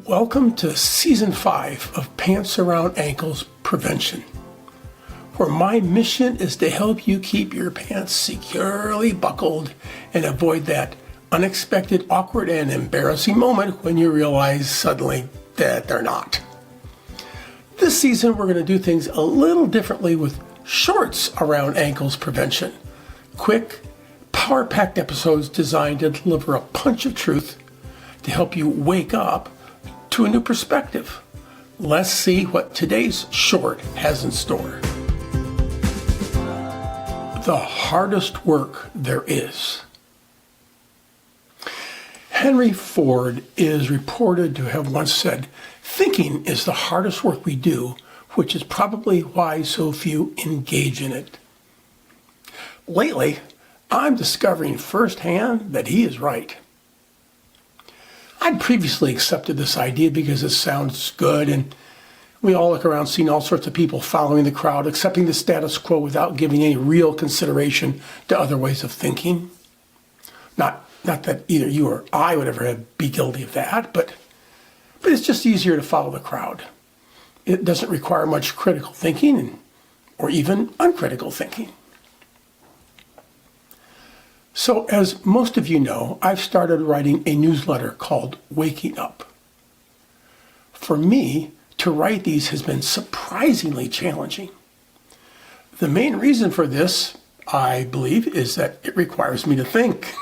Welcome to Season 5 of Pants Around Ankles Prevention, where my mission is to help you keep your pants securely buckled and avoid that unexpected, awkward, and embarrassing moment when you realize suddenly that they're not. This season, we're going to do things a little differently with Shorts Around Ankles Prevention. Quick, power-packed episodes designed to deliver a punch of truth to help you wake up to a new perspective. Let's see what today's short has in store. The hardest work there is. Henry Ford is reported to have once said, "Thinking is the hardest work we do, which is probably why so few engage in it." Lately, I'm discovering firsthand that he is right. I'd previously accepted this idea because it sounds good, and we all look around seeing all sorts of people following the crowd, accepting the status quo without giving any real consideration to other ways of thinking. Not that either you or I would ever be guilty of that, but it's just easier to follow the crowd. It doesn't require much critical thinking or even uncritical thinking. So, as most of you know, I've started writing a newsletter called Waking Up. For me, to write these has been surprisingly challenging. The main reason for this, I believe, is that it requires me to think.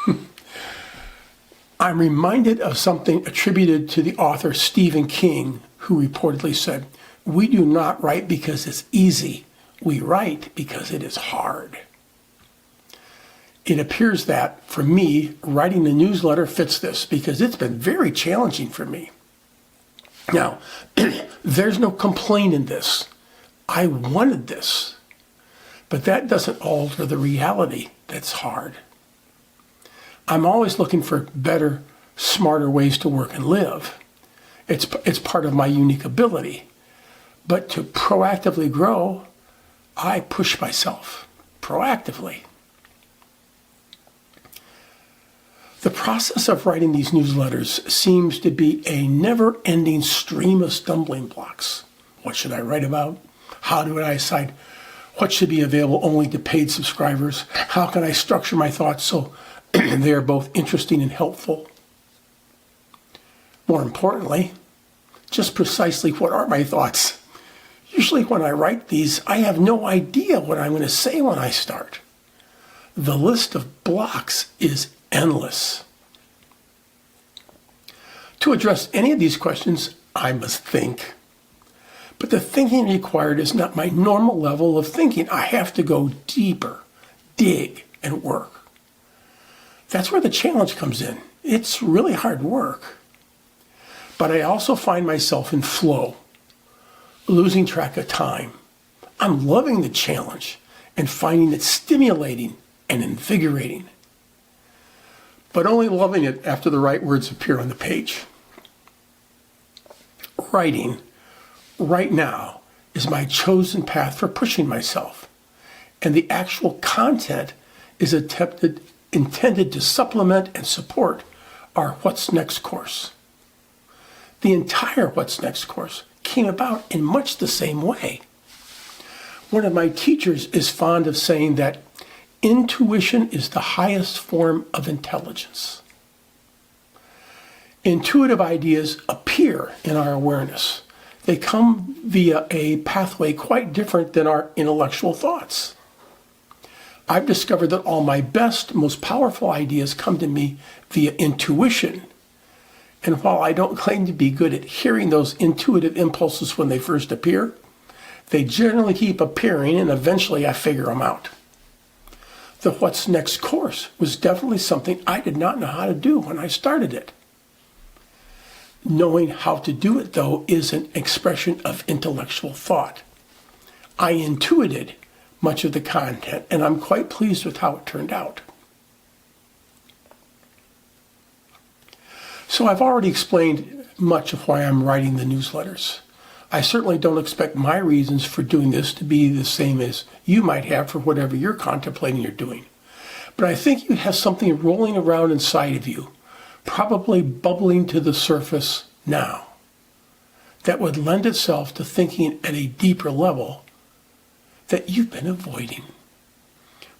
I'm reminded of something attributed to the author Stephen King, who reportedly said, "We do not write because it's easy. We write because it is hard." It appears that, for me, writing the newsletter fits this because it's been very challenging for me. Now, there's no complaint in this. I wanted this. But that doesn't alter the reality that's hard. I'm always looking for better, smarter ways to work and live. It's part of my unique ability. But to proactively grow, I push myself proactively. The process of writing these newsletters seems to be a never-ending stream of stumbling blocks. What should I write about? How do I decide what should be available only to paid subscribers? How can I structure my thoughts so they are both interesting and helpful? More importantly, just precisely what are my thoughts? Usually when I write these, I have no idea what I'm going to say when I start. The list of blocks is endless. To address any of these questions, I must think. But the thinking required is not my normal level of thinking. I have to go deeper, dig, and work. That's where the challenge comes in. It's really hard work. But I also find myself in flow, losing track of time. I'm loving the challenge and finding it stimulating and invigorating. But only loving it after the right words appear on the page. Writing, right now, is my chosen path for pushing myself, and the actual content is intended to supplement and support our What's Next course. The entire What's Next course came about in much the same way. One of my teachers is fond of saying that intuition is the highest form of intelligence. Intuitive ideas appear in our awareness. They come via a pathway quite different than our intellectual thoughts. I've discovered that all my best, most powerful ideas come to me via intuition. And while I don't claim to be good at hearing those intuitive impulses when they first appear, they generally keep appearing and eventually I figure them out. The What's Next course was definitely something I did not know how to do when I started it. Knowing how to do it, though, is an expression of intellectual thought. I intuited much of the content, and I'm quite pleased with how it turned out. So I've already explained much of why I'm writing the newsletters. I certainly don't expect my reasons for doing this to be the same as you might have for whatever you're contemplating or doing. But I think you have something rolling around inside of you, probably bubbling to the surface now. that would lend itself to thinking at a deeper level that you've been avoiding.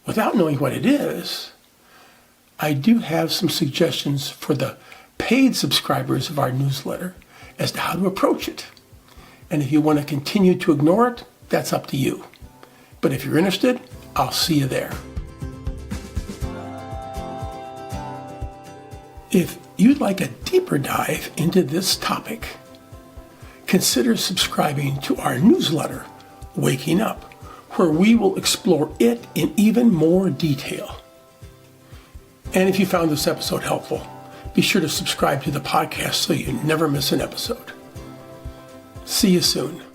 Without knowing what it is, I do have some suggestions for the paid subscribers of our newsletter as to how to approach it. And if you want to continue to ignore it, that's up to you. But if you're interested, I'll see you there. If you'd like a deeper dive into this topic, consider subscribing to our newsletter, Waking Up, where we will explore it in even more detail. And if you found this episode helpful, be sure to subscribe to the podcast so you never miss an episode. See you soon.